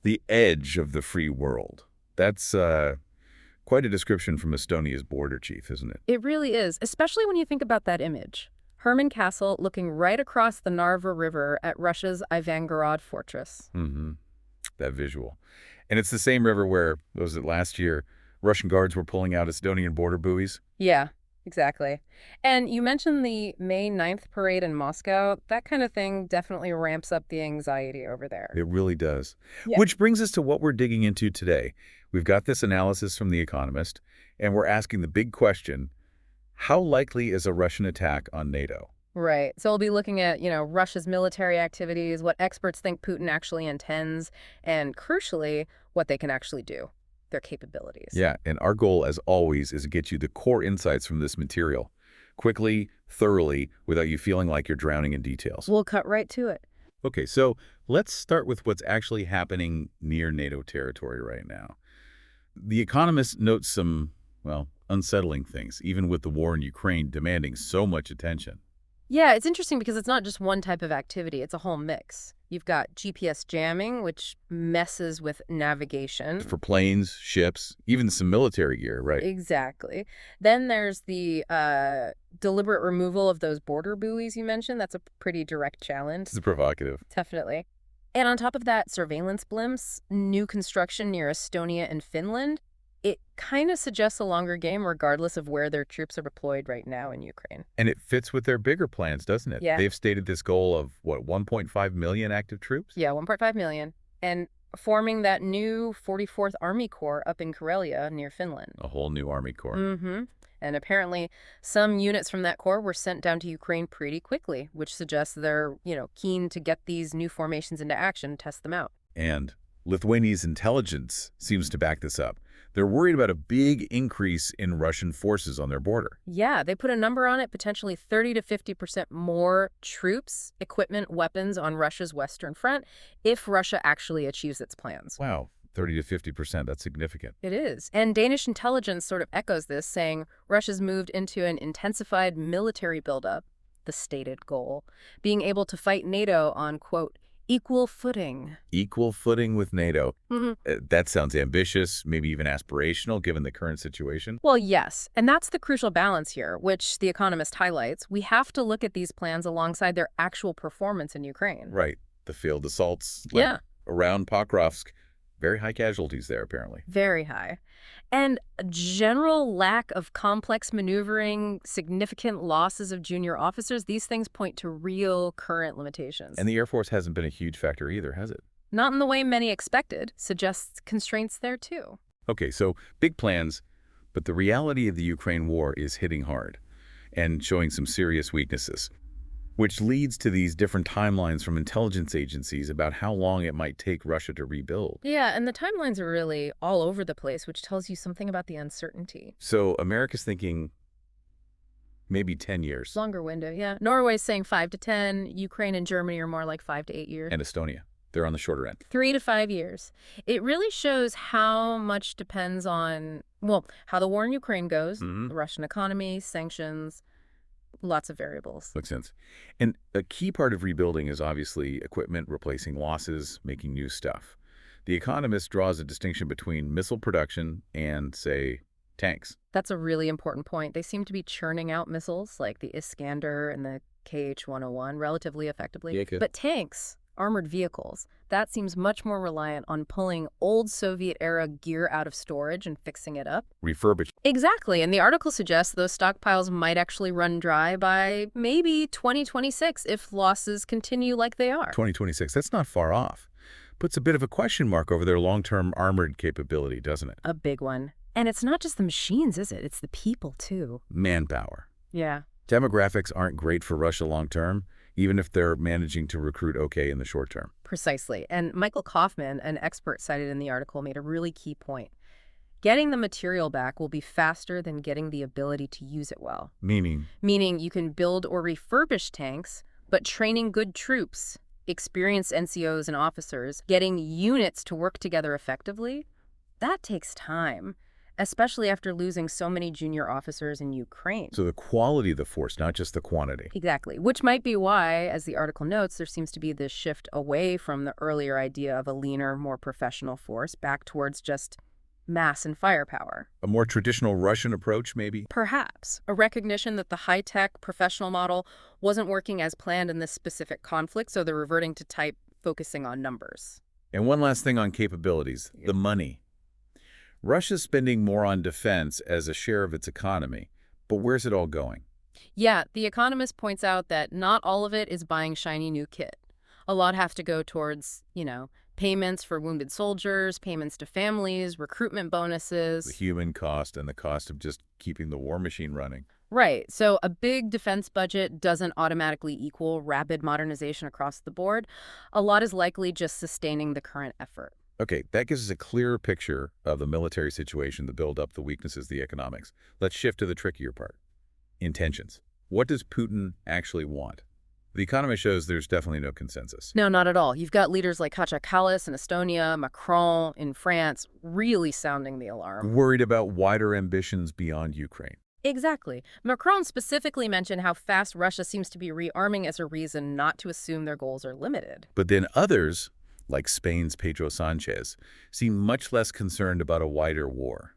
The edge of the free world. That's quite a description from Estonia's border chief, isn't it? It really is, especially when you think about that image. Herman Castle looking right across the Narva River at Russia's Ivangorod fortress. Mm-hmm. That visual. And it's the same river where, was it last year, Russian guards were pulling out Estonian border buoys? Yeah, exactly. And you mentioned the May 9th parade in Moscow. That kind of thing definitely ramps up the anxiety over there. It really does. Yeah. Which brings us to what we're digging into today. We've got this analysis from The Economist, and we're asking the big question, how likely is a Russian attack on NATO? Right. So we'll be looking at, Russia's military activities, what experts think Putin actually intends, and crucially, what they can actually do, their capabilities. Yeah, and our goal, as always, is to get you the core insights from this material, quickly, thoroughly, without you feeling like you're drowning in details. We'll cut right to it. Okay, so let's start with what's actually happening near NATO territory right now. The Economist notes some, well, unsettling things, even with the war in Ukraine demanding so much attention. Yeah, it's interesting because it's not just one type of activity. It's a whole mix. You've got GPS jamming, which messes with navigation. For planes, ships, even some military gear, right? Exactly. Then there's the deliberate removal of those border buoys you mentioned. That's a pretty direct challenge. It's provocative. Definitely. And on top of that, surveillance blimps, new construction near Estonia and Finland. It kind of suggests a longer game regardless of where their troops are deployed right now in Ukraine. And it fits with their bigger plans, doesn't it? Yeah. They've stated this goal of, 1.5 million active troops? Yeah, 1.5 million. And forming that new 44th Army Corps up in Karelia near Finland. A whole new Army Corps. Mm-hmm. And apparently some units from that corps were sent down to Ukraine pretty quickly, which suggests they're, keen to get these new formations into action, test them out. And Lithuania's intelligence seems to back this up. They're worried about a big increase in Russian forces on their border. Yeah, they put a number on it, potentially 30 to 50% more troops, equipment, weapons on Russia's Western Front if Russia actually achieves its plans. Wow, 30 to 50%, that's significant. It is. And Danish intelligence sort of echoes this, saying Russia's moved into an intensified military buildup, the stated goal, being able to fight NATO on, quote, equal footing. Equal footing with NATO. Mm-hmm. That sounds ambitious, maybe even aspirational, given the current situation. Well, yes. And that's the crucial balance here, which The Economist highlights. We have to look at these plans alongside their actual performance in Ukraine. Right. The failed assaults around Pokrovsk. Very high casualties there, apparently. Very high. And a general lack of complex maneuvering, significant losses of junior officers, these things point to real current limitations. And the Air Force hasn't been a huge factor either, has it? Not in the way many expected. Suggests constraints there, too. Okay, so big plans, but the reality of the Ukraine war is hitting hard and showing some serious weaknesses, which leads to these different timelines from intelligence agencies about how long it might take Russia to rebuild. Yeah, and the timelines are really all over the place, which tells you something about the uncertainty. So America's thinking maybe 10 years. Longer window, yeah. Norway's saying 5 to 10. Ukraine and Germany are more like 5 to 8 years. And Estonia. They're on the shorter end. 3 to 5 years. It really shows how much depends on, how the war in Ukraine goes, the Russian economy, sanctions, lots of variables. Makes sense. And a key part of rebuilding is obviously equipment, replacing losses, making new stuff. The Economist draws a distinction between missile production and, say, tanks. That's a really important point. They seem to be churning out missiles like the Iskander and the KH-101 relatively effectively. Yeah, good. But tanks, armored vehicles, that seems much more reliant on pulling old Soviet-era gear out of storage and fixing it up. Refurbished. Exactly, and the article suggests those stockpiles might actually run dry by maybe 2026 if losses continue like they are. 2026, that's not far off. Puts a bit of a question mark over their long-term armored capability, doesn't it? A big one. And it's not just the machines, is it? It's the people, too. Manpower. Yeah. Demographics aren't great for Russia long-term, even if they're managing to recruit okay in the short term. Precisely. And Michael Kaufman, an expert cited in the article, made a really key point. Getting the material back will be faster than getting the ability to use it well. Meaning? Meaning you can build or refurbish tanks, but training good troops, experienced NCOs and officers, getting units to work together effectively, that takes time. especially after losing so many junior officers in Ukraine. So the quality of the force, not just the quantity. Exactly, which might be why, as the article notes, there seems to be this shift away from the earlier idea of a leaner, more professional force back towards just mass and firepower. A more traditional Russian approach, maybe? Perhaps a recognition that the high-tech professional model wasn't working as planned in this specific conflict, so they're reverting to type, focusing on numbers. And one last thing on capabilities, the money. Russia's spending more on defense as a share of its economy, but where's it all going? Yeah, The Economist points out that not all of it is buying shiny new kit. A lot have to go towards, payments for wounded soldiers, payments to families, recruitment bonuses. The human cost and the cost of just keeping the war machine running. Right. So a big defense budget doesn't automatically equal rapid modernization across the board. A lot is likely just sustaining the current effort. Okay, that gives us a clearer picture of the military situation, the build-up, the weaknesses, the economics. Let's shift to the trickier part. Intentions. What does Putin actually want? The Economist shows there's definitely no consensus. No, not at all. You've got leaders like Kallas in Estonia, Macron in France, really sounding the alarm. Worried about wider ambitions beyond Ukraine. Exactly. Macron specifically mentioned how fast Russia seems to be rearming as a reason not to assume their goals are limited. But then others, like Spain's Pedro Sanchez, seem much less concerned about a wider war.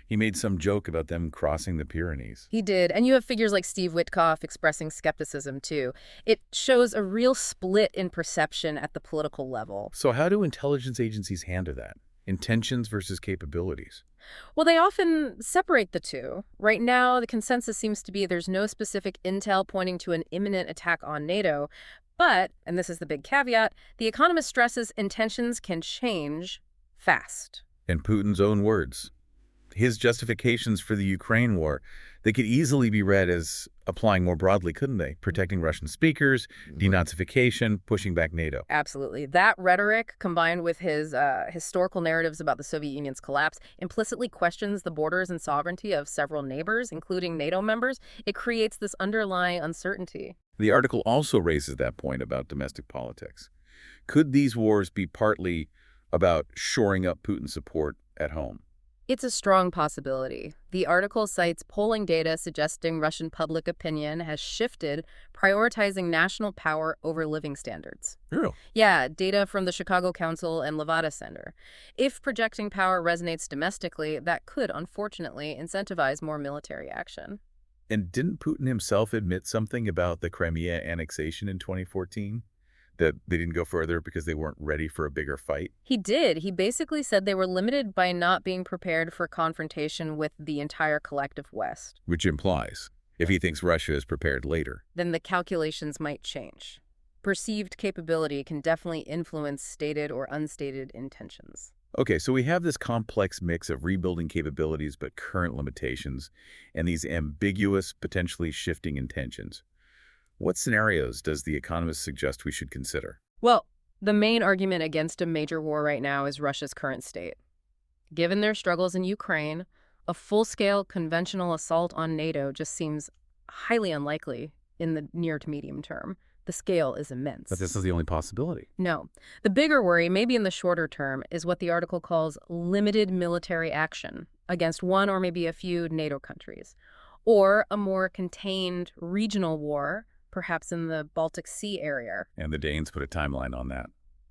He made some joke about them crossing the Pyrenees. He did, and you have figures like Steve Witkoff expressing skepticism, too. It shows a real split in perception at the political level. So how do intelligence agencies handle that? Intentions versus capabilities? Well, they often separate the two. Right now, the consensus seems to be there's no specific intel pointing to an imminent attack on NATO. But, and this is the big caveat, The Economist stresses intentions can change fast. In Putin's own words, his justifications for the Ukraine war, they could easily be read as applying more broadly, couldn't they? Protecting Russian speakers, denazification, pushing back NATO. Absolutely. That rhetoric, combined with his historical narratives about the Soviet Union's collapse, implicitly questions the borders and sovereignty of several neighbors, including NATO members. It creates this underlying uncertainty. The article also raises that point about domestic politics. Could these wars be partly about shoring up Putin's support at home? It's a strong possibility. The article cites polling data suggesting Russian public opinion has shifted, prioritizing national power over living standards. Really? Yeah, data from the Chicago Council and Levada Center. If projecting power resonates domestically, that could, unfortunately, incentivize more military action. And didn't Putin himself admit something about the Crimea annexation in 2014? That they didn't go further because they weren't ready for a bigger fight? He did. He basically said they were limited by not being prepared for confrontation with the entire collective West. Which implies, if he thinks Russia is prepared later, then the calculations might change. Perceived capability can definitely influence stated or unstated intentions. Okay, so we have this complex mix of rebuilding capabilities but current limitations, and these ambiguous, potentially shifting intentions. What scenarios does The Economist suggest we should consider? Well, the main argument against a major war right now is Russia's current state. Given their struggles in Ukraine, a full-scale conventional assault on NATO just seems highly unlikely in the near to medium term. The scale is immense. But this is the only possibility. No. The bigger worry, maybe in the shorter term, is what the article calls limited military action against one or maybe a few NATO countries, or a more contained regional war, perhaps in the Baltic Sea area. And the Danes put a timeline on that.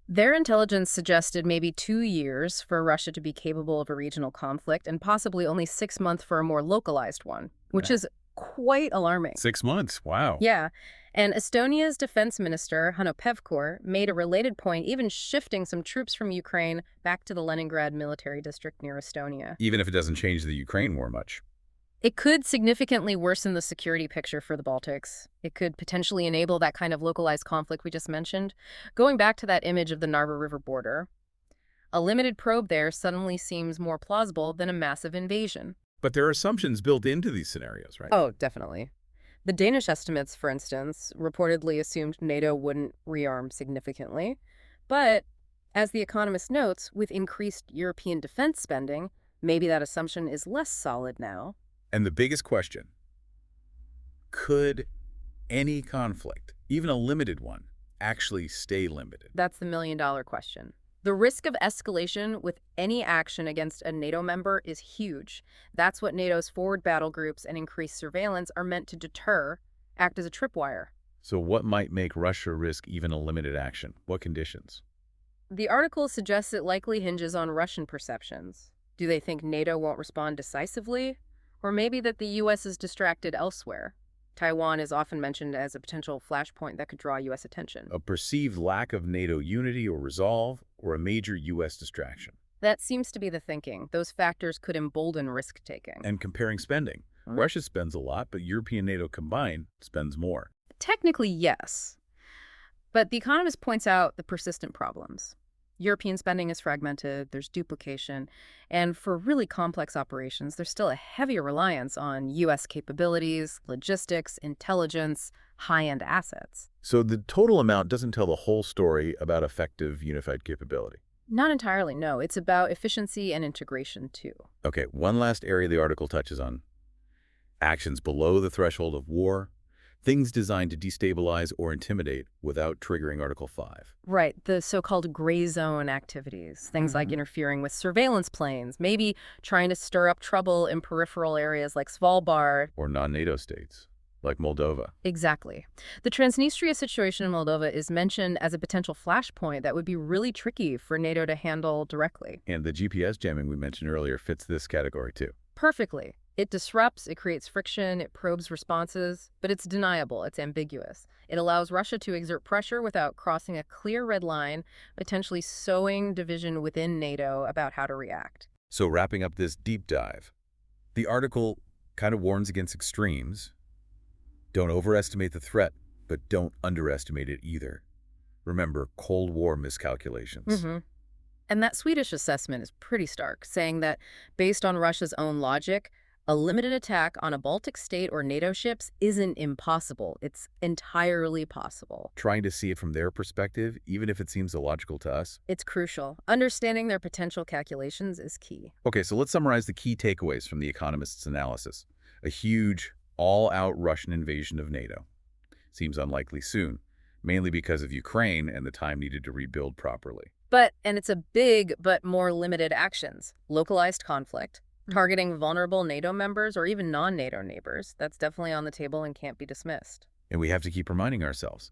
Their intelligence suggested maybe 2 years for Russia to be capable of a regional conflict and possibly only 6 months for a more localized one, which is quite alarming. 6 months? Wow. Yeah. And Estonia's defense minister, Hanno Pevkur, made a related point, even shifting some troops from Ukraine back to the Leningrad military district near Estonia. Even if it doesn't change the Ukraine war much. It could significantly worsen the security picture for the Baltics. It could potentially enable that kind of localized conflict we just mentioned. Going back to that image of the Narva River border, a limited probe there suddenly seems more plausible than a massive invasion. But there are assumptions built into these scenarios, right? Oh, definitely. The Danish estimates, for instance, reportedly assumed NATO wouldn't rearm significantly. But, as The Economist notes, with increased European defense spending, maybe that assumption is less solid now. And the biggest question, could any conflict, even a limited one, actually stay limited? That's the million-dollar question. The risk of escalation with any action against a NATO member is huge. That's what NATO's forward battle groups and increased surveillance are meant to deter, act as a tripwire. So what might make Russia risk even a limited action? What conditions? The article suggests it likely hinges on Russian perceptions. Do they think NATO won't respond decisively? Or maybe that the U.S. is distracted elsewhere? Taiwan is often mentioned as a potential flashpoint that could draw U.S. attention. A perceived lack of NATO unity or resolve, or a major U.S. distraction? That seems to be the thinking. Those factors could embolden risk-taking. And comparing spending. Russia spends a lot, but European NATO combined spends more. Technically, yes. But The Economist points out the persistent problems. European spending is fragmented, there's duplication, and for really complex operations, there's still a heavy reliance on U.S. capabilities, logistics, intelligence, high-end assets. So the total amount doesn't tell the whole story about effective unified capability. Not entirely, no. It's about efficiency and integration, too. Okay, one last area the article touches on. Actions below the threshold of war. Things designed to destabilize or intimidate without triggering Article 5. Right, the so-called gray zone activities. Things like interfering with surveillance planes, maybe trying to stir up trouble in peripheral areas like Svalbard. Or non-NATO states, like Moldova. Exactly. The Transnistria situation in Moldova is mentioned as a potential flashpoint that would be really tricky for NATO to handle directly. And the GPS jamming we mentioned earlier fits this category too. Perfectly. It disrupts, it creates friction, it probes responses, but it's deniable, it's ambiguous. It allows Russia to exert pressure without crossing a clear red line, potentially sowing division within NATO about how to react. So wrapping up this deep dive, the article kind of warns against extremes. Don't overestimate the threat, but don't underestimate it either. Remember, Cold War miscalculations. And that Swedish assessment is pretty stark, saying that based on Russia's own logic, a limited attack on a Baltic state or NATO ships isn't impossible. It's entirely possible. Trying to see it from their perspective, even if it seems illogical to us. It's crucial. Understanding their potential calculations is key. Okay, so let's summarize the key takeaways from The Economist's analysis. A huge, all-out Russian invasion of NATO. Seems unlikely soon, mainly because of Ukraine and the time needed to rebuild properly. And it's a big but more limited actions. Localized conflict, targeting vulnerable NATO members or even non-NATO neighbors. That's definitely on the table and can't be dismissed. And we have to keep reminding ourselves,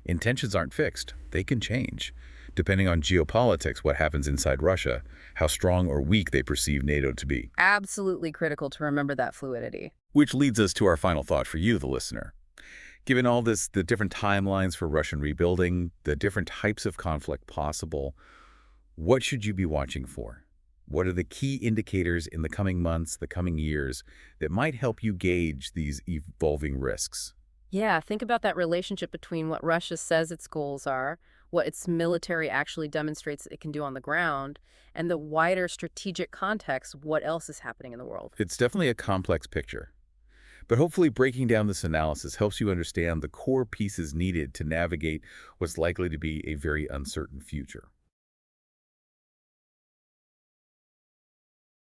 intentions aren't fixed. They can change, depending on geopolitics, what happens inside Russia, how strong or weak they perceive NATO to be. Absolutely critical to remember that fluidity. Which leads us to our final thought for you, the listener. Given all this, the different timelines for Russian rebuilding, the different types of conflict possible, what should you be watching for? What are the key indicators in the coming months, the coming years, that might help you gauge these evolving risks? Yeah, think about that relationship between what Russia says its goals are, what its military actually demonstrates it can do on the ground, and the wider strategic context of what else is happening in the world. It's definitely a complex picture. But hopefully breaking down this analysis helps you understand the core pieces needed to navigate what's likely to be a very uncertain future.